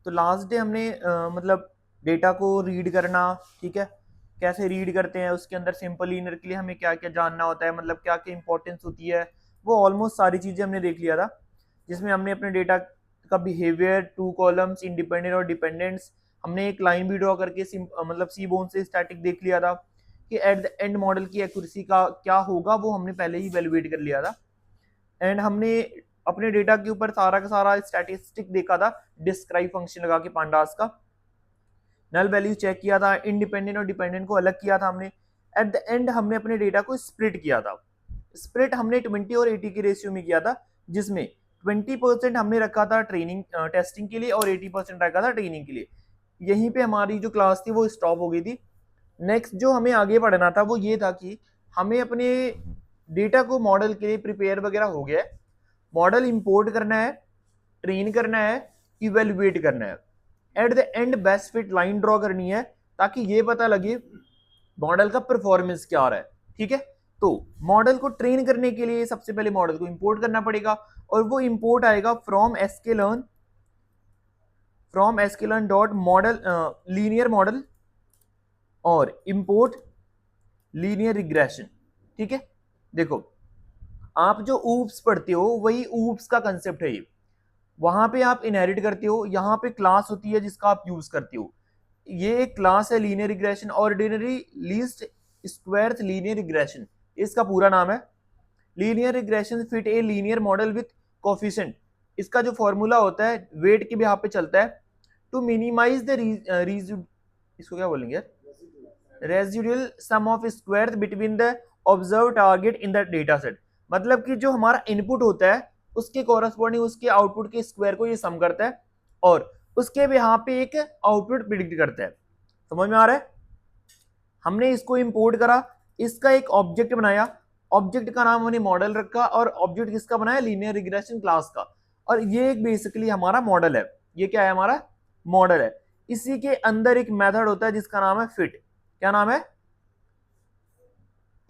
तो last day हमने मतलब डेटा को रीड करना, ठीक है, कैसे रीड करते हैं, उसके अंदर सिंपल लीनियर के लिए हमें क्या क्या जानना होता है, मतलब क्या क्या इंपॉर्टेंस होती है, वो ऑलमोस्ट सारी चीज़ें हमने देख लिया था, जिसमें हमने अपने डेटा का बिहेवियर, टू कॉलम्स, इंडिपेंडेंट और डिपेंडेंट्स, हमने एक लाइन भी ड्रॉ करके मतलब सी बोन से स्टैटिक देख लिया था कि एट द एंड मॉडल की एक्यूरेसी का क्या होगा, वो हमने पहले ही वैल्यूएट कर लिया था। एंड हमने अपने डेटा के ऊपर सारा का सारा स्टैटिस्टिक देखा था, डिस्क्राइब फंक्शन लगा के पांडास का, नल वैल्यू चेक किया था, इंडिपेंडेंट और डिपेंडेंट को अलग किया था हमने। एट द एंड हमने अपने डेटा को स्प्लिट किया था। स्प्लिट हमने 20 और 80 के रेशियो में किया था, जिसमें 20% हमने रखा था ट्रेनिंग टेस्टिंग के लिए और 80% रखा था ट्रेनिंग के लिए। यहीं पे हमारी जो क्लास थी वो स्टॉप हो गई थी। नेक्स्ट जो हमें आगे पढ़ना था वो ये था कि हमें अपने डेटा को मॉडल के लिए प्रिपेयर वगैरह हो गया है, मॉडल इंपोर्ट करना है, ट्रेन करना है, इवेल्युएट करना है, eight the and best fit line draw करनी है, ताकि ये पता लगे मॉडल का परफॉर्मेंस क्या आ रहा है। ठीक है, तो मॉडल को ट्रेन करने के लिए सबसे पहले मॉडल को इंपोर्ट करना पड़ेगा, और वो इंपोर्ट आएगा from sklearn dot model linear model और इंपोर्ट लीनियर रिग्रेशन। ठीक है, देखो आप जो ऊप्स पढ़ते हो वही ऊप्स का कंसेप्ट है ये, वहां पे आप इनहेरिट करते हो, यहाँ पे क्लास होती है जिसका आप यूज करते हो। ये एक क्लास है linear regression, ordinary least squares linear regression, इसका पूरा नाम है। Linear regression fit a linear model with coefficient, इसका जो फॉर्मूला होता है वेट के बिहाफ पे चलता है, टू मिनिमाइज द इसको क्या बोलेंगे, residual sum of squares between the observe target in the data set. मतलब कि जो हमारा इनपुट होता है उसके कोरस्पॉन्डिंग उसके आउटपुट के स्क्वायर को ये सम करता है, और उसके बिहाफ पे एक आउटपुट प्रिडिक्ट करता है। समझ में आ रहा है? हमने इसको इंपोर्ट करा, इसका एक ऑब्जेक्ट बनाया, ऑब्जेक्ट का नाम हमने मॉडल रखा, और ऑब्जेक्ट किसका बनाया, लीनियर रिग्रेशन क्लास का, और ये एक बेसिकली हमारा मॉडल है। ये क्या है, हमारा मॉडल है। इसी के अंदर एक मेथड होता है जिसका नाम है फिट। क्या नाम है?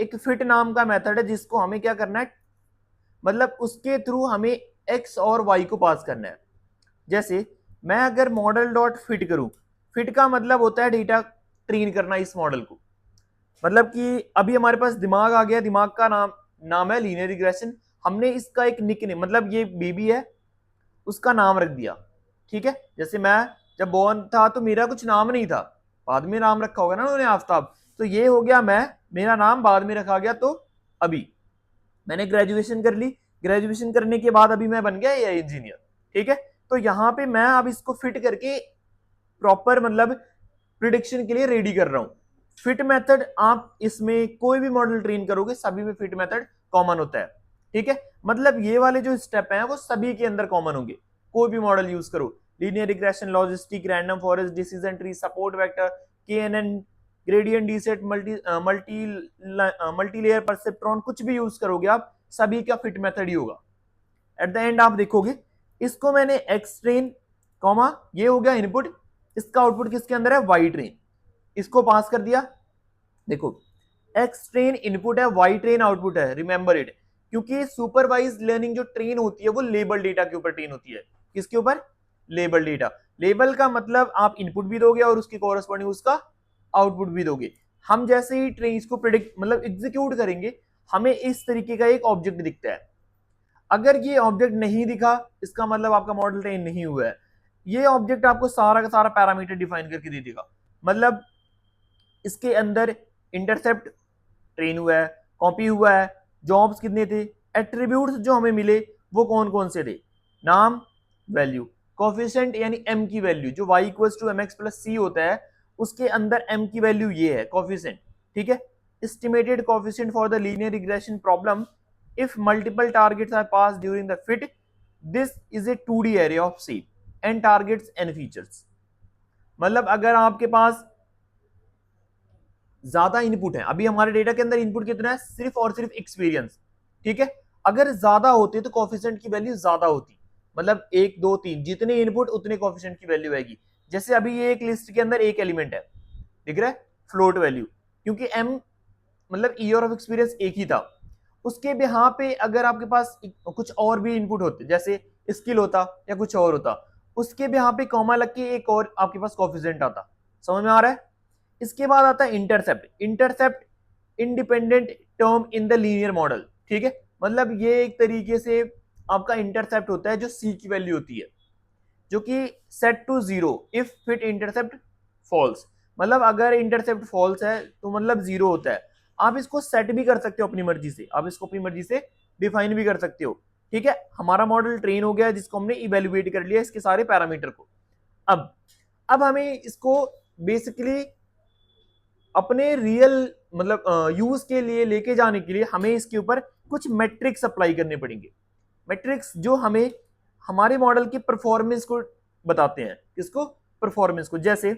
एक फिट नाम का मेथड है, जिसको हमें क्या करना है, मतलब उसके थ्रू हमें एक्स और वाई को पास करना है। जैसे मैं अगर मॉडल डॉट फिट करूं, फिट का मतलब होता है डेटा ट्रेन करना इस मॉडल को, मतलब कि अभी हमारे पास दिमाग आ गया, दिमाग का नाम है लीनियर रिग्रेशन, हमने इसका एक निकनेम, मतलब ये बेबी है उसका नाम रख दिया। ठीक है, जैसे मैं जब बोर्न था तो मेरा कुछ नाम नहीं था, बाद में नाम रखा होगा ना उन्होंने, आफ्ताब, तो ये हो गया मैं, मेरा नाम बाद में रखा गया। तो अभी मैंने ग्रेजुएशन कर ली, ग्रेजुएशन करने के बाद अभी मैं बन गया एआई इंजीनियर। ठीक है, तो यहाँ पे मैं अब इसको फिट करके प्रॉपर मतलब प्रिडिक्शन के लिए रेडी कर रहा हूं। फिट मेथड आप इसमें कोई भी मॉडल ट्रेन करोगे सभी में फिट मेथड कॉमन होता है। ठीक है, मतलब ये वाले जो स्टेप हैं वो सभी के अंदर कॉमन होंगे, कोई भी मॉडल यूज करो, linear regression, logistic, random forest, decision tree, support vector, KNN, gradient descent, multi layer perceptron, कुछ भी यूज करोगे आप, सभी का फिट मेथड ही होगा। एट द एंड आप देखोगे इसको मैंने एक्स ट्रेन कॉमा, ये हो गया इनपुट, इसका आउटपुट किसके अंदर है, वाई ट्रेन, इसको पास कर दिया। देखो एक्स ट्रेन इनपुट है, वाई ट्रेन आउटपुट है, रिमेंबर इट, क्योंकि सुपरवाइज लर्निंग जो ट्रेन होती है वो लेबल डेटा के ऊपर ट्रेन होती है। किसके ऊपर? Label data. लेबल का मतलब आप इनपुट भी दोगे और उसके कोरस्पॉन्डिंग उसका आउटपुट भी दोगे। हम जैसे ही ट्रेन को प्रिडिक्ट मतलब एग्जीक्यूट करेंगे, हमें इस तरीके का एक ऑब्जेक्ट दिखता है। अगर ये ऑब्जेक्ट नहीं दिखा, इसका मतलब आपका मॉडल ट्रेन नहीं हुआ है। ये ऑब्जेक्ट आपको सारा का सारा पैरामीटर डिफाइन करके दे देगा, मतलब इसके अंदर इंटरसेप्ट ट्रेन हुआ है, कॉपी हुआ है, जॉब्स कितने थे, एट्रीब्यूट्स जो हमें मिले वो कौन कौन से थे, नाम, वैल्यू, कोफिशिएंट यानी m की वैल्यू, जो y equals to mx plus c होता है उसके अंदर m की वैल्यू ये है कोफिशिएंट। ठीक है, estimated coefficient for the linear regression problem if multiple targets are passed during the fit, this is a 2D array of C and targets n features। मतलब अगर आपके पास ज्यादा इनपुट है, अभी हमारे डेटा के अंदर इनपुट कितना है, सिर्फ और सिर्फ एक्सपीरियंस। ठीक है, अगर ज्यादा होते तो कोफिशिएंट की वैल्यू ज्यादा होती, मतलब 1 2 3 जितने इनपुट उतने कोफिशिएंट की वैल्यू आएगी। जैसे अभी ये एक लिस्ट के अंदर एक एलिमेंट है, दिख रहा है, फ्लोट वैल्यू, क्योंकि m मतलब ईयर ऑफ एक्सपीरियंस एक ही था। उसके बिहाफ पे अगर आपके पास कुछ और भी इनपुट होते, जैसे स्किल होता या कुछ और होता, उसके भी यहाँ पे कॉमा लग के एक और आपके पास कोफिशिएंट आता। समझ में आ रहा है? इसके बाद आता है intercept. Intercept independent term in the linear model. ठीक है, मतलब ये एक तरीके से आपका इंटरसेप्ट होता है जो सी की वैल्यू होती है, जो कि set to zero if fit intercept false. मतलब अगर इंटरसेप्ट फॉल्स है तो मतलब जीरो होता है। आप इसको सेट भी कर सकते हो अपनी मर्जी से, आप इसको अपनी मर्जी से डिफाइन भी कर सकते हो। ठीक है, हमारा मॉडल ट्रेन हो गया जिसको हमने इवेल्युएट कर लिया इसके सारे पैरामीटर को। अब हमें इसको बेसिकली अपने रियल मतलब यूज के लिए लेके जाने के लिए हमें इसके ऊपर कुछ मैट्रिक्स अप्लाई करने पड़ेंगे। मैट्रिक्स जो हमें हमारे मॉडल की परफॉर्मेंस को बताते हैं। किसको? परफॉर्मेंस को। जैसे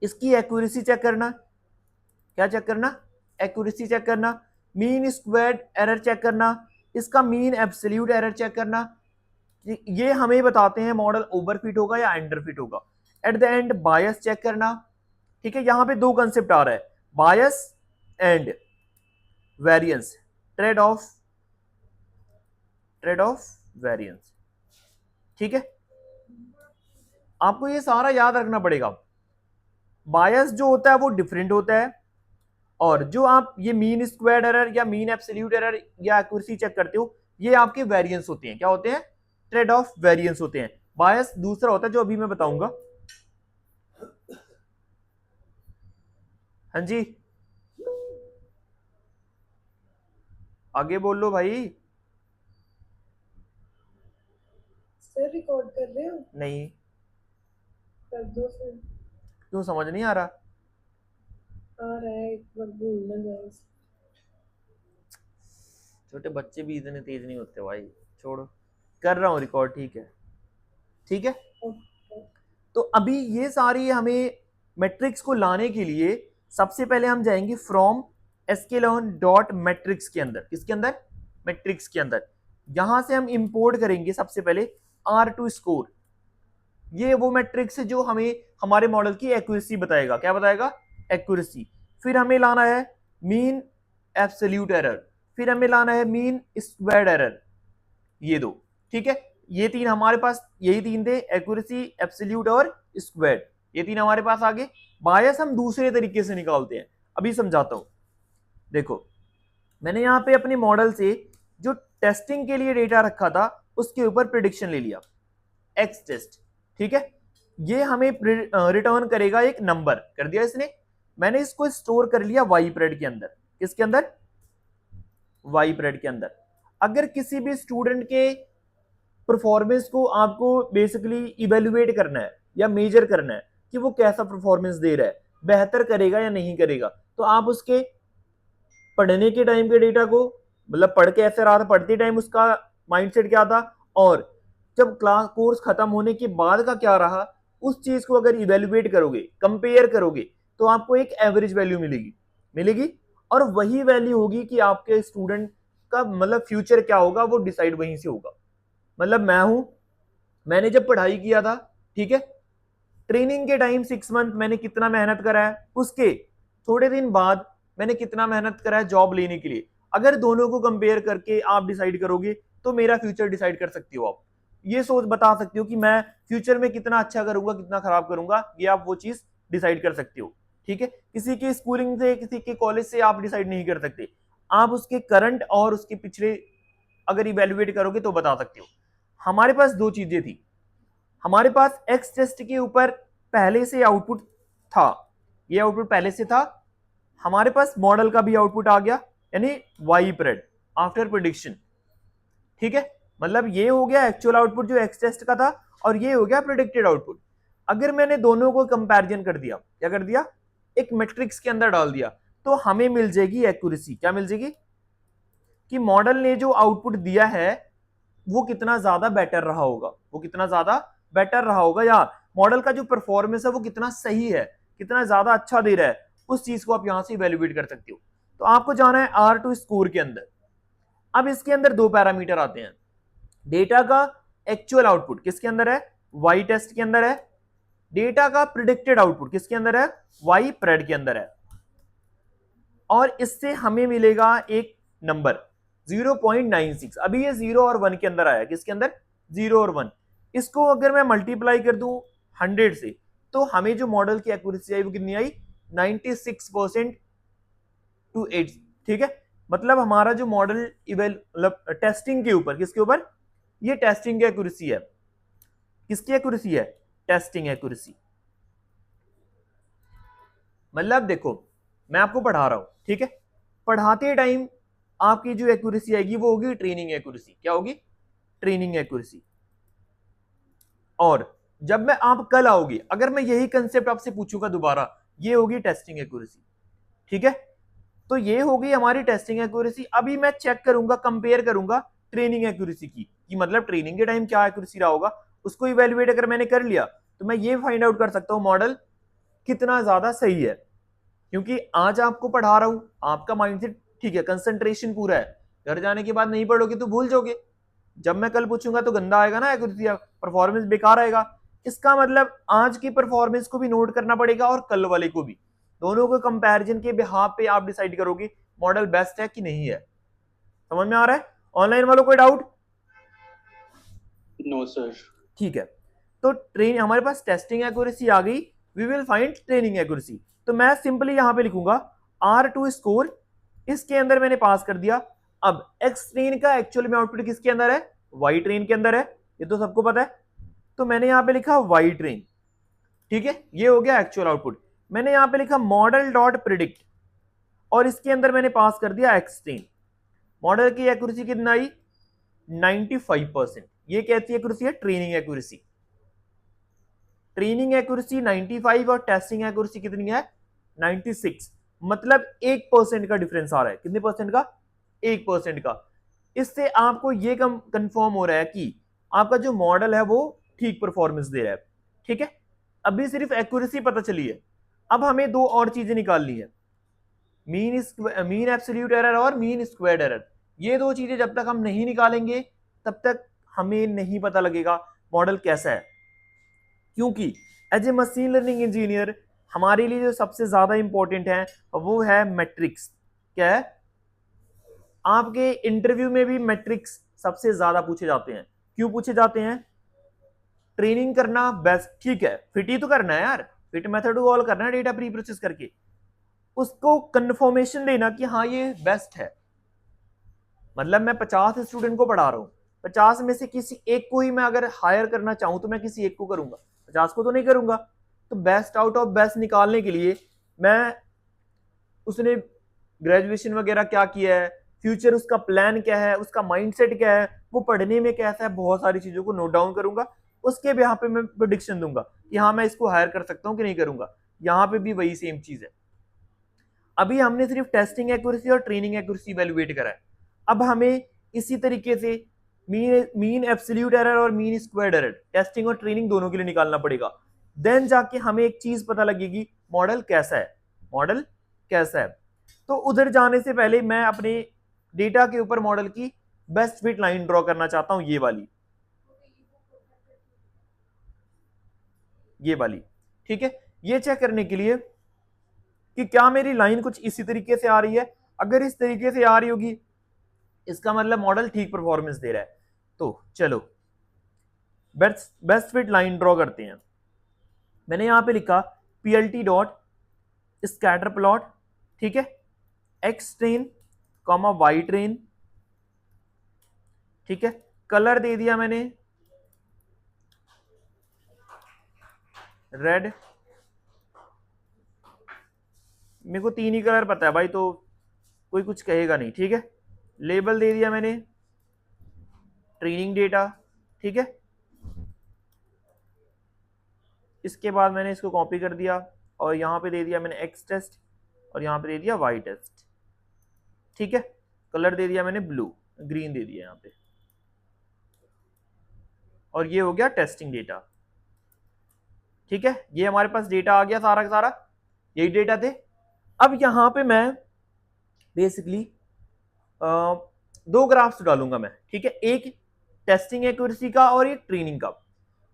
इसकी एक्यूरेसी चेक करना। क्या चेक करना? एक्यूरेसी चेक करना। मीन स्क्वायर्ड एरर चेक करना। इसका मीन एब्सोल्यूट एरर चेक करना। ये हमें बताते हैं मॉडल ओवरफिट होगा या अंडरफिट होगा। At the end bias check करना। ठीक है, यहां पे दो कंसेप्ट आ रहा है, bias and variance, trade off variance. ठीक है, आपको ये सारा याद रखना पड़ेगा। बायस जो होता है वो डिफरेंट होता है, और जो आप ये मीन स्क्वायर्ड एरर या मीन एब्सोल्यूट एरर या एक्यूरेसी चेक करते हो, ये आपके वेरिएंस होते हैं। क्या होते हैं? ट्रेड ऑफ वेरिएंस होते हैं। बायस दूसरा होता है जो अभी मैं बताऊंगा। हाँ जी, आगे बोल लो भाई। सर रिकॉर्ड कर रहे हो? नहीं, कर दो फिर। क्यों समझ नहीं आ रहा? आ रहा है, एक बार भूल ना जाए। छोटे बच्चे भी इतने तेज नहीं होते भाई, छोड़ो, कर रहा हूं रिकॉर्ड। ठीक है, ठीक है। ओके। तो अभी ये सारी हमें मैट्रिक्स को लाने के लिए सबसे पहले हम जाएंगे फ्रॉम sklearn डॉट मैट्रिक्स के अंदर। किसके अंदर? मैट्रिक्स के अंदर। यहां से हम इंपोर्ट करेंगे सबसे पहले R2 स्कोर। ये वो मैट्रिक्स है जो हमें हमारे मॉडल की एक्यूरेसी बताएगा। क्या बताएगा? एक्यूरेसी। फिर हमें लाना है मीन एब्सोल्यूट एरर, फिर हमें लाना है मीन स्क्वायर्ड एरर। ये दो। ठीक है, ये तीन हमारे पास, यही तीन थे, एक्यूरेसी, एब्सोल्यूट और स्क्वायर्ड। ये तीन हमारे पास आगे। बायस हम दूसरे तरीके से निकालते हैं, अभी समझाता हूं। देखो, मैंने यहां पे अपने मॉडल से जो टेस्टिंग के लिए डेटा रखा था उसके ऊपर प्रिडिक्शन ले लिया, एक्स टेस्ट। ठीक है, ये हमें रिटर्न करेगा एक नंबर, कर दिया इसने। मैंने इसको स्टोर कर लिया वाई प्रेड के अंदर। किसके अंदर? वाई प्रेड के अंदर। अगर किसी भी स्टूडेंट के परफॉर्मेंस को आपको बेसिकली इवेल्युएट करना है या मेजर करना है कि वो कैसा परफॉर्मेंस दे रहा है, बेहतर करेगा या नहीं करेगा, तो आप उसके पढ़ने के टाइम के डेटा को, मतलब पढ़ के ऐसे रहा था, पढ़ते टाइम उसका माइंडसेट क्या था, और जब क्लास कोर्स खत्म होने के बाद का क्या रहा, उस चीज को अगर इवेल्युएट करोगे, कंपेयर करोगे, तो आपको एक एवरेज वैल्यू मिलेगी। और वही वैल्यू होगी कि आपके स्टूडेंट का मतलब फ्यूचर क्या होगा, वो डिसाइड वहीं से होगा। मतलब मैंने जब पढ़ाई किया था, ठीक है, ट्रेनिंग के टाइम 6 मंथ मैंने कितना मेहनत करा है, उसके थोड़े दिन बाद मैंने कितना मेहनत करा है जॉब लेने के लिए, अगर दोनों को कंपेयर करके आप डिसाइड करोगे तो मेरा फ्यूचर डिसाइड कर सकते हो। आप ये सोच बता सकते हो कि मैं फ्यूचर में कितना अच्छा करूंगा, कितना खराब करूंगा, ये आप वो चीज डिसाइड कर सकते हो। ठीक है, किसी की स्कूलिंग से, किसी के कॉलेज से आप डिसाइड नहीं कर सकते, आप उसके करंट और उसके पिछले अगर इवेल्युएट करोगे तो बता सकते हो। हमारे पास दो चीजें थी, हमारे पास एक्स टेस्ट के ऊपर पहले से आउटपुट था, ये आउटपुट पहले से था। हमारे पास मॉडल का भी आउटपुट आ गया, यानी वाई प्रेड आफ्टर प्रिडिक्शन। ठीक है, मतलब ये हो गया एक्चुअल आउटपुट जो एक्स टेस्ट का था, और ये हो गया प्रिडिक्टेड आउटपुट। अगर मैंने दोनों को कंपैरिजन कर दिया, क्या कर दिया, एक मैट्रिक्स के अंदर डाल दिया, तो हमें मिल जाएगी एक्यूरेसी। क्या मिल जाएगी? कि मॉडल ने जो आउटपुट दिया है वो कितना ज्यादा बेटर रहा होगा, वो कितना ज्यादा बेटर रहा होगा, या मॉडल का जो परफॉर्मेंस है वो कितना सही है, कितना ज्यादा अच्छा दे रहा है, उस चीज को आप यहां से इवेल्युएट कर सकते हो। तो आपको जाना है R2 स्कोर के अंदर। अब इसके अंदर दो पैरामीटर आते हैं, डेटा का एक्चुअल आउटपुट किसके अंदर है, वाई टेस्ट के अंदर है। डेटा का प्रिडिक्टेड आउटपुट किसके अंदर है, वाई प्रेड के अंदर है। और इससे हमें मिलेगा एक नंबर 0.96। अभी ये 0 और 1 के अंदर आया, किसके अंदर, 0 और 1। इसको अगर मैं मल्टीप्लाई कर दूं 100 से, तो हमें जो मॉडल की एक्यूरेसी आई वो कितनी आई, 96% टू 8। ठीक है, मतलब हमारा जो मॉडल मतलब टेस्टिंग के ऊपर, किसके ऊपर, ये टेस्टिंग की एक्यूरेसी है। किसकी एक्यूरेसी है, टेस्टिंग एक्यूरेसी। मतलब देखो, मैं आपको पढ़ा रहा हूं, ठीक है, पढ़ाते टाइम आपकी जो एक्यूरेसी आएगी वो होगी ट्रेनिंग एक्यूरेसी। क्या होगी, ट्रेनिंग एक्यूरेसी। और जब मैं आप कल आओगे, अगर मैं यही कंसेप्ट आपसे पूछूंगा दोबारा, ये होगी टेस्टिंग एक्यूरेसी। ठीक है, तो ये होगी हमारी टेस्टिंग एक्यूरेसी। अभी मैं चेक करूंगा, कंपेयर करूंगा ट्रेनिंग एक्यूरेसी की, कि मतलब ट्रेनिंग के टाइम क्या एक्यूरेसी रहा होगा, उसको इवेल्युएट अगर मैंने कर लिया, तो मैं ये फाइंड आउट कर सकता हूं मॉडल कितना ज्यादा सही है। क्योंकि आज आपको पढ़ा रहा हूं, आपका माइंडसेट ठीक है, कंसंट्रेशन पूरा है, घर जाने के बाद नहीं पढ़ोगे तो भूल जाओगे, जब मैं कल पूछूंगा तो गंदा आएगा ना, एक्यूरेसी परफॉर्मेंस बेकार आएगा। इसका मतलब आज की परफॉर्मेंस को भी नोट करना पड़ेगा और कल वाले को भी, दोनों को कंपैरिजन के बिहाफ पे आप डिसाइड करोगे मॉडल बेस्ट है कि नहीं है। समझ में आ रहा है? ऑनलाइन वालों कोई डाउट? No sir. ठीक है, तो ट्रेन हमारे पास टेस्टिंग एक्यूरेसी आ गई, we will find training accuracy. तो मैं सिंपली यहां पे लिखूंगा R2 स्कोर, इसके अंदर मैंने पास कर दिया। अब एक्स ट्रेन का एक्चुअल में आउटपुट किसके अंदर है, वाई ट्रेन के अंदर है, ये तो सबको पता है। तो मैंने यहां पे लिखा वाई ट्रेन, ठीक है, ये हो गया एक्चुअल आउटपुट। मैंने यहां पे लिखा मॉडल डॉट प्रिडिक्ट, और इसके अंदर मैंने पास कर दिया एक्स ट्रेन। मॉडल की एक्यूरेसी कितना आई, 95%। ये कैसी एक्यूरेसी है, ट्रेनिंग एक्यूरेसी। ट्रेनिंग एक्यूरेसी 95 और टेस्टिंग एक्यूरेसी कितनी है, 96। मतलब 1% का डिफरेंस आ रहा है। कितने परसेंट का, 1% का। इससे आपको ये कंफर्म हो रहा है कि आपका जो मॉडल है वो ठीक परफॉर्मेंस दे रहा है। ठीक है, अभी सिर्फ एक्यूरेसी पता चली है, अब हमें दो और चीजें निकालनी है, मीन एब्सोल्यूट एरर और मीन स्क्वायर्ड एरर। ये दो चीजें जब तक हम नहीं निकालेंगे तब तक हमें नहीं पता लगेगा मॉडल कैसा है। क्योंकि as a machine learning engineer हमारे लिए जो सबसे ज्यादा इंपॉर्टेंट है वो है मैट्रिक्स। क्या है, आपके इंटरव्यू में भी मैट्रिक्स सबसे ज्यादा पूछे जाते हैं। क्यों पूछे जाते हैं, ट्रेनिंग करना बेस्ट, ठीक है, फिट ही तो करना है यार, फिट मेथड को कॉल करना है डेटा प्री प्रोसेस करके, उसको कंफर्मेशन देना कि हाँ ये बेस्ट है। मतलब मैं 50 स्टूडेंट को पढ़ा रहा हूँ, 50 में से किसी एक को ही मैं अगर हायर करना चाहूं तो मैं किसी एक को करूंगा, 50 को तो नहीं करूंगा। तो बेस्ट आउट ऑफ बेस्ट निकालने के लिए मैं, उसने ग्रेजुएशन वगैरह क्या किया है, फ्यूचर उसका प्लान क्या है, उसका माइंडसेट क्या है, वो पढ़ने में कैसा है, बहुत सारी चीजों को नोट डाउन करूंगा। उसके यहाँ पे मैं प्रोडिक्शन दूंगा कि हाँ मैं इसको हायर कर सकता हूँ कि नहीं करूंगा। यहाँ पे भी वही सेम चीज है। अभी हमने सिर्फ टेस्टिंग एक्यूरेसी और ट्रेनिंग एक्यूरेसी इवैल्यूएट करा है। अब हमें इसी तरीके से मीन एब्सोल्यूट एरर और मीन स्क्वायर्ड एरर, टेस्टिंग और ट्रेनिंग दोनों के लिए निकालना पड़ेगा। देन जाके हमें एक चीज पता लगेगी मॉडल कैसा है, मॉडल कैसा है। तो उधर जाने से पहले मैं अपने डेटा के ऊपर मॉडल की बेस्ट फिट लाइन ड्रॉ करना चाहता हूं, ये वाली, ये वाली। ठीक है, ये चेक करने के लिए कि क्या मेरी लाइन कुछ इसी तरीके से आ रही है। अगर इस तरीके से आ रही होगी इसका मतलब मॉडल ठीक परफॉर्मेंस दे रहा है। तो चलो बेस्ट फिट लाइन ड्रॉ करते हैं। मैंने यहां पे लिखा पीएलटी डॉट स्कैटर प्लॉट, ठीक है, x train comma y train, ठीक है, कलर दे दिया मैंने रेड, मेरे को तीन ही कलर पता है भाई तो कोई कुछ कहेगा नहीं। ठीक है, लेबल दे दिया मैंने ट्रेनिंग डेटा, ठीक है, इसके बाद मैंने इसको कॉपी कर दिया और यहां पे दे दिया मैंने एक्स टेस्ट और यहां पे दे दिया वाई टेस्ट। ठीक है, कलर दे दिया मैंने ब्लू, ग्रीन दे दिया यहां पे, और ये हो गया टेस्टिंग डेटा। ठीक है, ये हमारे पास डेटा आ गया सारा का सारा, यही डेटा थे। अब यहां पे मैं बेसिकली दो ग्राफ्स डालूंगा मैं, ठीक है, एक टेस्टिंग एक्यूरेसी का और एक ट्रेनिंग का।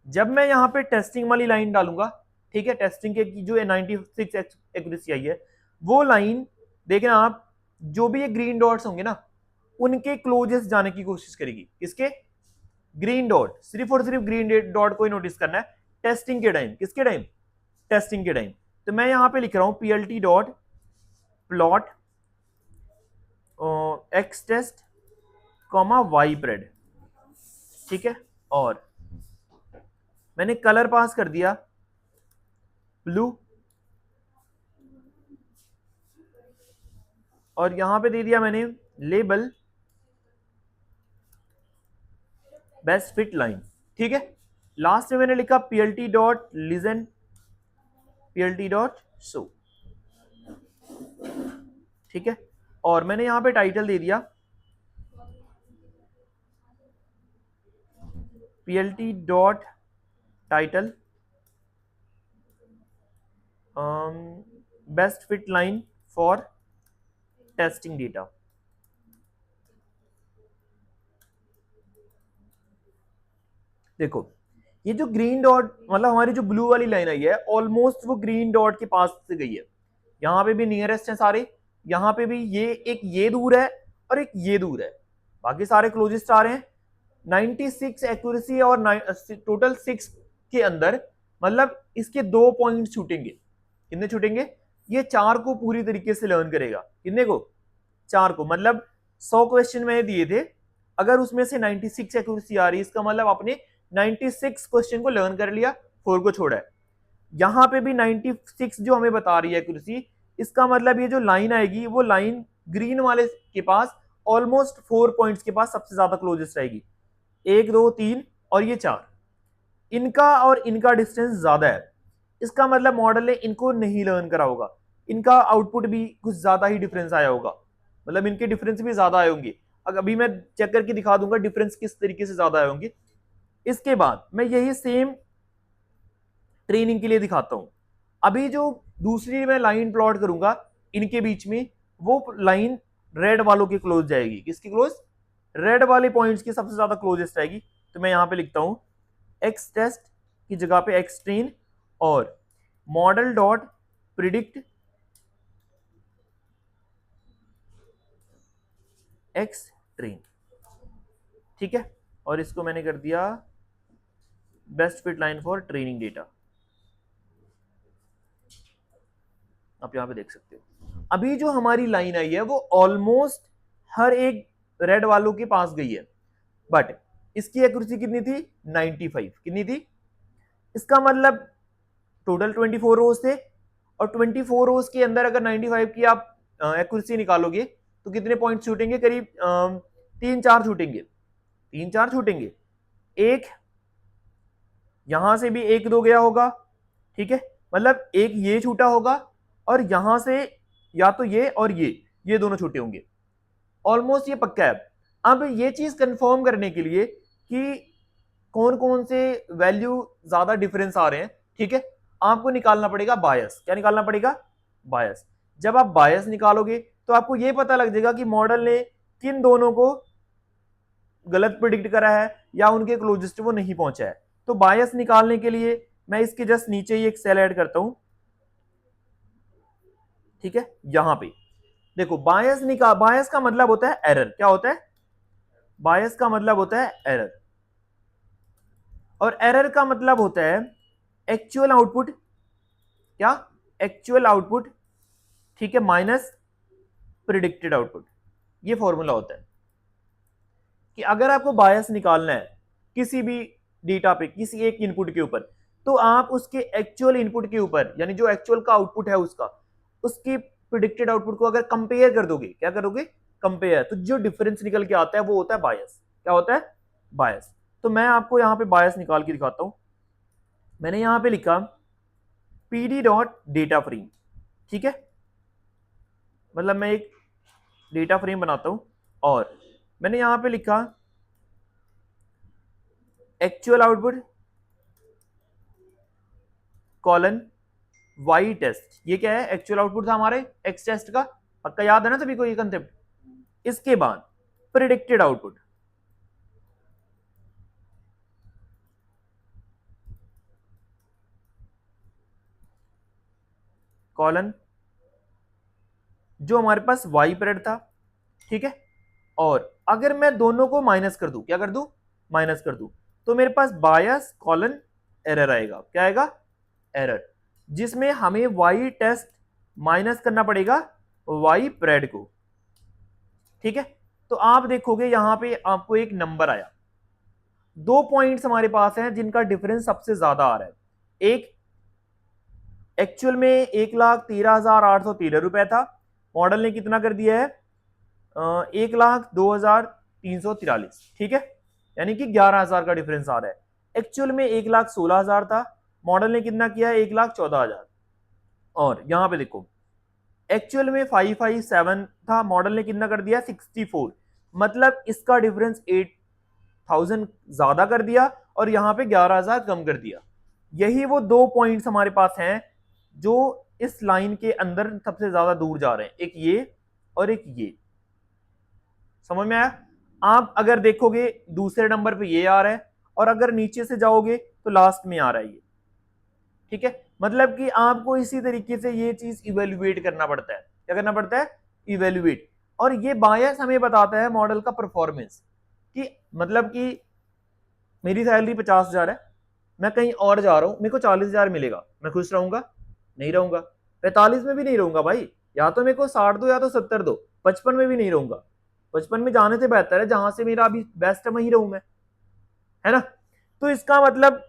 जब मैं यहां पे टेस्टिंग वाली लाइन डालूंगा, ठीक है, टेस्टिंग के जो 96 एक्यूरेसी आई है, वो लाइन देखना आप, जो भी ये ग्रीन डॉट्स होंगे ना उनके क्लोजेस्ट जाने की कोशिश करेगी। किसके, ग्रीन डॉट, सिर्फ और सिर्फ ग्रीन डॉट को ही नोटिस करना है टेस्टिंग के टाइम। किसके टाइम? टेस्टिंग के टाइम। तो मैं यहां पे लिख रहा हूं plt dot plot x test comma y pred, ठीक है। और मैंने कलर पास कर दिया ब्लू, और यहां पे दे दिया मैंने लेबल बेस्ट फिट लाइन, ठीक है। लास्ट में मैंने लिखा plt dot legend plt dot show, ठीक है। और मैंने यहां पे टाइटल दे दिया plt dot title best fit line for testing data. देखो ये जो ग्रीन डॉट मतलब हमारी जो ब्लू वाली लाइन आई है ऑलमोस्ट वो ग्रीन डॉट के पास से गई है। यहाँ पे भी नियरेस्ट है सारे, यहाँ पे भी ये एक ये दूर है और एक ये दूर है, बाकी सारे क्लोजेस्ट आ रहे हैं। 96 एक्यूरेसी और टोटल 6 के अंदर मतलब इसके 2 पॉइंट छूटेंगे। कितने छूटेंगे? ये 4 को पूरी तरीके से लर्न करेगा। कितने को? 4 को। मतलब 100 क्वेश्चन मैंने दिए थे, अगर उसमें से 96 एक्यूरेसी आ रही है इसका मतलब आपने 96 क्वेश्चन को लर्न कर लिया, 4 को छोड़ा है। यहां पे भी 96 जो हमें बता रही है एक्यूरेसी, इसका मतलब ये जो लाइन आएगी वो लाइन ग्रीन वाले के पास ऑलमोस्ट 4 पॉइंट्स के पास सबसे ज्यादा क्लोजेस्ट आएगी। 1 2 3 और ये 4, इनका और इनका डिस्टेंस ज्यादा है। इसका मतलब मॉडल ने इनको नहीं लर्न करा होगा, इनका आउटपुट भी कुछ ज्यादा ही डिफरेंस आया होगा, मतलब इनके डिफरेंस भी ज्यादा आए होंगे। अभी मैं चेक करके दिखा दूंगा डिफरेंस किस तरीके से ज्यादा आए होंगे। इसके बाद मैं यही सेम ट्रेनिंग के लिए दिखाता हूं। अभी जो दूसरी मैं लाइन प्लॉट करूंगा इनके बीच में, वो लाइन रेड वालों के क्लोज जाएगी। किसकी क्लोज? रेड वाले पॉइंट्स की सबसे ज्यादा क्लोजेस्ट आएगी। तो मैं यहां पे लिखता हूं एक्स टेस्ट की जगह पे एक्स ट्रेन और model dot predict x train, ठीक है। और इसको मैंने कर दिया best fit line for training data. आप यहां पे देख सकते हो अभी जो हमारी लाइन आई है वो ऑलमोस्ट हर एक रेड वालों के पास गई है, बट इसकी एक्यूरेसी कितनी थी? 95। कितनी थी? इसका मतलब टोटल 24 रोज थे, और 24 रोज के अंदर अगर 95 की आप एक्यूरेसी निकालोगे तो कितने पॉइंट छूटेंगे? करीब 3-4 छूटेंगे। 3-4 छूटेंगे। एक यहां से भी 1-2 गया होगा, ठीक है। मतलब एक ये छूटा होगा और यहां से या तो ये और ये दोनों छूटे होंगे। ऑलमोस्ट ये पक्का है। अब ये चीज कंफर्म करने के लिए कि कौन कौन से वैल्यू ज्यादा डिफरेंस आ रहे हैं, ठीक है, आपको निकालना पड़ेगा बायस। क्या निकालना पड़ेगा? बायस। जब आप बायस निकालोगे तो आपको यह पता लग जाएगा कि मॉडल ने किन दोनों को गलत प्रिडिक्ट करा है या उनके क्लोजेस्ट वो नहीं पहुंचा है। तो बायस निकालने के लिए मैं इसके जस्ट नीचे ही एक सेल ऐड करता हूं, ठीक है। यहां पे देखो बायस का मतलब होता है एरर। क्या होता है? बायस का मतलब होता है एरर, और एरर का मतलब होता है एक्चुअल आउटपुट। क्या? एक्चुअल आउटपुट, ठीक है, माइनस प्रिडिक्टेड आउटपुट। ये फॉर्मूला होता है कि अगर आपको बायस निकालना है किसी भी डेटा पे, किसी एक इनपुट के ऊपर, तो आप उसके एक्चुअल इनपुट के ऊपर, यानी जो एक्चुअल का आउटपुट है उसका, उसकी प्रिडिक्टेड आउटपुट को अगर कंपेयर कर दोगे, क्या करोगे? कंपेयर, तो जो डिफरेंस निकल के आता है वो होता है बायस। क्या होता है? बायस। तो मैं आपको यहां पे बायस निकाल के दिखाता हूं। मैंने यहां पे लिखा pd डॉट डेटा फ्रेम, ठीक है। मतलब मैं एक डेटा फ्रेम बनाता हूं और मैंने यहां पे लिखा actual output colon y test. ये क्या है? एक्चुअल आउटपुट था हमारे एक्स टेस्ट का, पक्का याद है ना सभी को ये कंसेप्ट। इसके बाद प्रिडिक्टेड आउटपुट कॉलन जो हमारे पास वाई प्रेड था, ठीक है। और अगर मैं दोनों को माइनस कर दूं, क्या कर दूं? माइनस कर दूं, तो मेरे पास बायस कॉलन एरर आएगा। क्या आएगा? एरर, जिसमें हमें वाई टेस्ट माइनस करना पड़ेगा वाई प्रेड को। ठीक है, तो आप देखोगे यहां पे आपको एक नंबर आया, दो पॉइंट्स हमारे पास हैं जिनका डिफरेंस सबसे ज्यादा आ रहा है। एक एक्चुअल में 1,13,813 था, मॉडल ने कितना कर दिया है 1,02,343। ठीक है, यानी कि 11,000 का डिफरेंस आ रहा है। एक्चुअल में 1,16,000 था, मॉडल ने कितना किया है 1,14,000। और यहां पे देखो एक्चुअल में 557 था, मॉडल ने कितना कर दिया 64, मतलब इसका डिफरेंस 8,000 ज्यादा कर दिया और यहां पे 11,000 कम कर दिया। यही वो दो पॉइंट्स हमारे पास हैं जो इस लाइन के अंदर सबसे ज्यादा दूर जा रहे हैं, एक ये और एक ये। समझ में आया? आप अगर देखोगे दूसरे नंबर पे ये आ रहा है और अगर नीचे से जाओगे तो लास्ट में आ रहा है ये। ठीक है, मतलब कि आपको इसी तरीके से ये चीज इवेल्युएट करना पड़ता है। क्या करना पड़ता है? इवेल्युएट। और ये बायस हमें बताता है मॉडल का परफॉर्मेंस, कि मतलब कि मेरी सैलरी 50,000 है, मैं कहीं और जा रहा हूं, मेरे को 40,000 मिलेगा, मैं खुश रहूंगा? नहीं रहूंगा। 45 में भी नहीं रहूंगा भाई, या तो मेरे को 60 दो या तो 70 दो, 55 में भी नहीं रहूंगा। 55 में जाने से बेहतर है जहां से मेरा अभी बेस्ट है वहीं रहूं मैं, है ना? तो इसका मतलब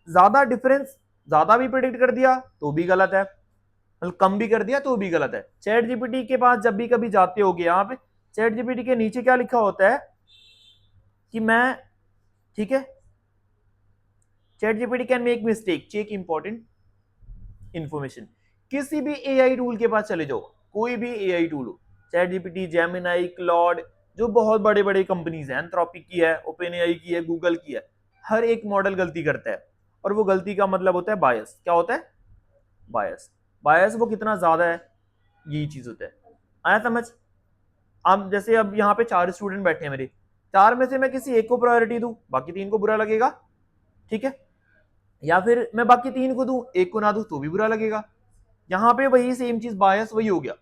ज्यादा डिफरेंस, ज्यादा भी प्रिडिक्ट कर दिया तो भी गलत है, मतलब कम भी कर दिया तो भी गलत है। चैट जीपीटी के पास जब भी कभी जाते होगे यहाँ पे, चैट जीपीटी के नीचे क्या लिखा होता है कि मैं, ठीक है, ChatGPT can make mistake, check important information. किसी भी एआई टूल के पास चले जाओ, कोई भी एआई टूल हो, चैट जीपीटी, जेमिनाई, क्लॉड, जो बहुत बड़े बड़े कंपनीज हैं, एंथ्रोपिक की है, ओपन एआई की है, गूगल की है, हर एक मॉडल गलती करता है। और वो गलती का मतलब होता है बायस। क्या होता है? बायस। बायस वो कितना ज्यादा है, यही चीज होता है। आया समझ? अब जैसे अब यहाँ पे 4 स्टूडेंट बैठे हैं मेरे, 4 में से मैं किसी एक को प्रायोरिटी दूं, बाकी 3 को बुरा लगेगा। ठीक है, या फिर मैं बाकी 3 को दूं, एक को ना दूं तो भी बुरा लगेगा। यहाँ पे वही सेम चीज, बायस वही हो गया।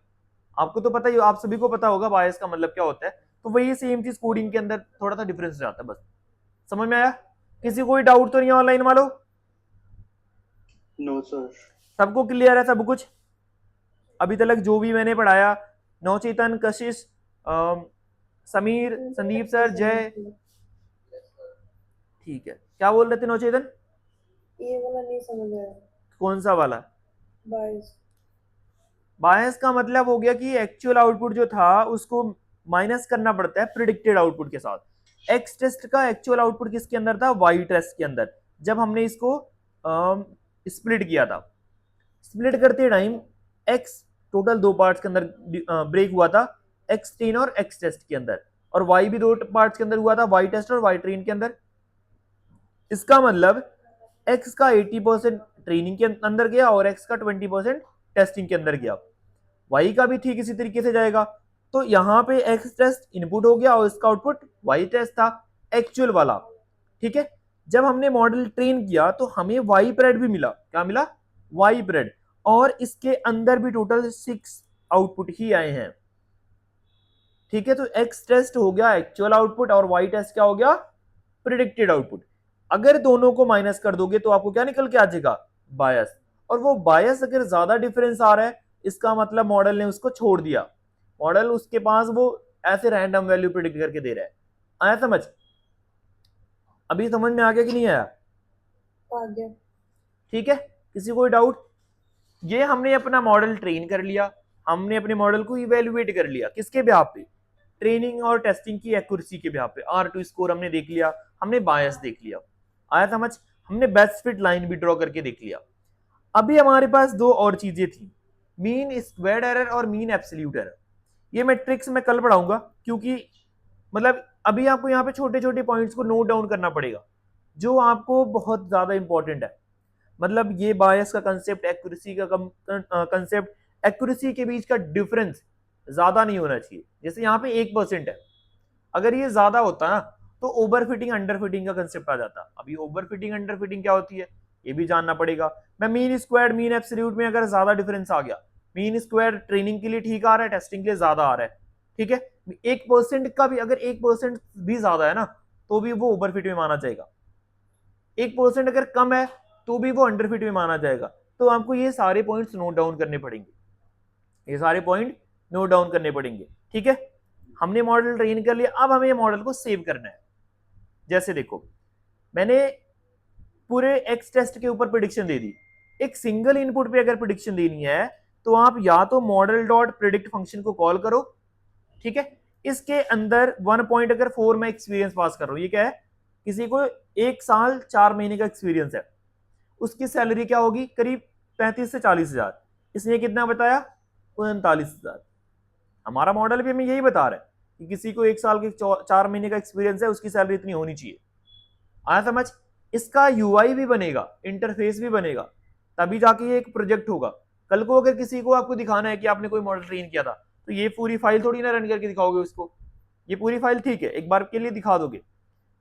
आपको तो पता ही, आप सभी को पता होगा बायस का मतलब क्या होता है। तो वही सेम चीज कोडिंग के अंदर थोड़ा सा डिफरेंस जाता है बस। समझ में आया? किसी कोई डाउट तो नहीं है ऑनलाइन वालों? No sir. सबको क्लियर है सब कुछ अभी तक जो भी मैंने पढ़ाया? नवचेतन, कशिश, समीर, संदीप सर, जय। ठीक है, क्या बोल रहे थे नवचेतन? ये वाला नहीं समझ आया। कौन सा वाला? बायस। बायस का मतलब हो गया कि एक्चुअल आउटपुट जो था उसको माइनस करना पड़ता है प्रिडिक्टेड आउटपुट के साथ। एक्स टेस्ट का एक्चुअल आउटपुट किसके अंदर था? वाई टेस्ट के अंदर। जब हमने इसको स्प्लिट किया था, स्प्लिट करते टाइम एक्स टोटल दो पार्ट्स के अंदर ब्रेक हुआ था, एक्स ट्रेन और एक्स टेस्ट के अंदर, और वाई भी दो पार्ट्स के अंदर हुआ था, वाई टेस्ट और वाई ट्रेन के अंदर। इसका मतलब एक्स का 80% ट्रेनिंग के अंदर गया और एक्स का 20% टेस्टिंग के अंदर गया। वाई का भी ठीक इसी तरीके से जाएगा। तो यहाँ पे एक्स टेस्ट इनपुट हो गया और इसका आउटपुट वाई टेस्ट था, एक्चुअल वाला। ठीक है, जब हमने मॉडल ट्रेन किया तो हमें वाई प्रेड भी मिला। क्या मिला? Y pred. और इसके अंदर भी टोटल 6 आउटपुट ही आए हैं। ठीक है, तो एक्स टेस्ट हो गया एक्चुअल आउटपुट और वाई टेस्ट क्या हो गया? Predicted output. अगर दोनों को माइनस कर दोगे तो आपको क्या निकल के आ जाएगा? बायस। और वो बायस अगर ज्यादा डिफरेंस आ रहा है, इसका मतलब मॉडल ने उसको छोड़ दिया, मॉडल उसके पास वो ऐसे रैंडम वैल्यू प्रिडिक्ट करके दे रहा है। आया समझ? अभी समझ में आ गया कि नहीं आया? आ गया। ठीक है, किसी कोई डाउट? ये हमने अपना मॉडल ट्रेन कर लिया, हमने अपने मॉडल को इवेल्युएट कर लिया, किसके ब्याह पे? ट्रेनिंग और टेस्टिंग की एक्यूरेसी के ब्याह पे। R2 स्कोर हमने देख लिया, हमने बायस देख लिया। आया समझ? हमने बेस्ट फिट लाइन भी ड्रॉ करके देख लिया। अभी हमारे पास दो और चीजें थी, मीन स्क्वायर्ड एरर और मीन एब्सोल्यूट एरर। ये मैं ट्रिक्स में कल पढ़ाऊंगा, क्योंकि मतलब अभी आपको यहाँ पे छोटे छोटे पॉइंट्स को नोट डाउन करना पड़ेगा जो आपको बहुत ज्यादा इंपॉर्टेंट है। मतलब ये बायस का कंसेप्ट, एक्यूरेसी का कंसेप्ट, एक्यूरेसी के बीच का डिफरेंस ज्यादा नहीं होना चाहिए। जैसे यहाँ पे 1% है, अगर ये ज्यादा होता ना तो ओवर फिटिंग अंडर फिटिंग का कंसेप्ट आ जाता। अभी ओवर फिटिंग अंडर फिटिंग क्या होती है ये भी जानना पड़ेगा। मैं मीन स्क्वायर मीन एब्सोल्यूट में अगर ज्यादा डिफरेंस आ गया, मीन स्क्वायर ट्रेनिंग के लिए ठीक आ रहा है, टेस्टिंग के लिए ज्यादा आ रहा है, ठीक है, 1% का भी अगर 1% भी ज्यादा है ना, तो भी वो ओवरफिट में माना जाएगा, 1% अगर कम है तो भी वो अंडरफिट में माना जाएगा। तो आपको ये सारे पॉइंट्स नोट डाउन करने पड़ेंगे, ये सारे पॉइंट नोट डाउन करने पड़ेंगे, ठीक है। हमने मॉडल ट्रेन कर लिया, अब हमें ये मॉडल को सेव करना है। जैसे देखो, मैंने पूरे एक्स टेस्ट के ऊपर प्रिडिक्शन दे दी, एक सिंगल इनपुट पे अगर प्रिडिक्शन देनी है तो आप या तो मॉडल डॉट प्रिडिक्ट फंक्शन को कॉल करो, ठीक है। इसके अंदर 1.4 मैं एक्सपीरियंस पास कर रहा हूं, ये क्या है, किसी को 1 साल 4 महीने का एक्सपीरियंस है, उसकी सैलरी क्या होगी, करीब 35 से 40 हजार, इसने कितना बताया, 39,000। हमारा मॉडल भी हमें यही बता रहा है कि किसी को 1 साल के 4 महीने का एक्सपीरियंस है, उसकी सैलरी इतनी होनी चाहिए। आया समझ। इसका यूआई भी बनेगा, इंटरफेस भी बनेगा, तभी जाके ये एक प्रोजेक्ट होगा। कल को अगर किसी को आपको दिखाना है कि आपने कोई मॉडल ट्रेन किया था, तो ये पूरी फाइल थोड़ी ना रन करके दिखाओगे उसको, ये पूरी फाइल ठीक है एक बार के लिए दिखा दोगे,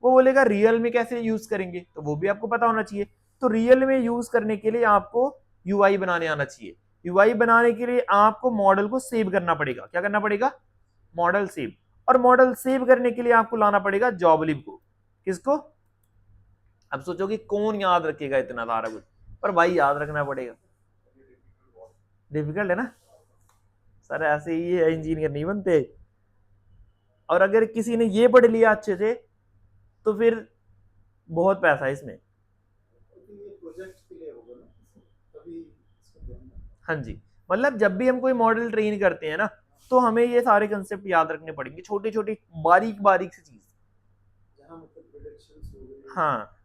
वो बोलेगा रियल में कैसे यूज करेंगे, तो वो भी आपको पता होना चाहिए। तो रियल में यूज करने के लिए आपको यूआई बनाने आना चाहिए। यूआई बनाने के लिए आपको मॉडल को सेव करना पड़ेगा, क्या करना पड़ेगा, मॉडल सेव। और मॉडल सेव करने के लिए आपको लाना पड़ेगा जॉबलिब को। किसको, अब सोचो कि कौन याद रखेगा इतना सारा कुछ, पर भाई याद रखना पड़ेगा। डिफिकल्ट है ना सर, ऐसे ही इंजीनियर नहीं बनते। और अगर किसी ने ये पढ़ लिया अच्छे से तो फिर बहुत पैसा है इसमें। हाँ जी, मतलब जब भी हम कोई मॉडल ट्रेन करते हैं ना, तो हमें ये सारे कंसेप्ट याद रखने पड़ेंगे, छोटी छोटी बारीक बारीक सी चीज। हाँ,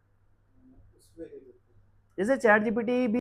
जैसे चैट जीपीटी भी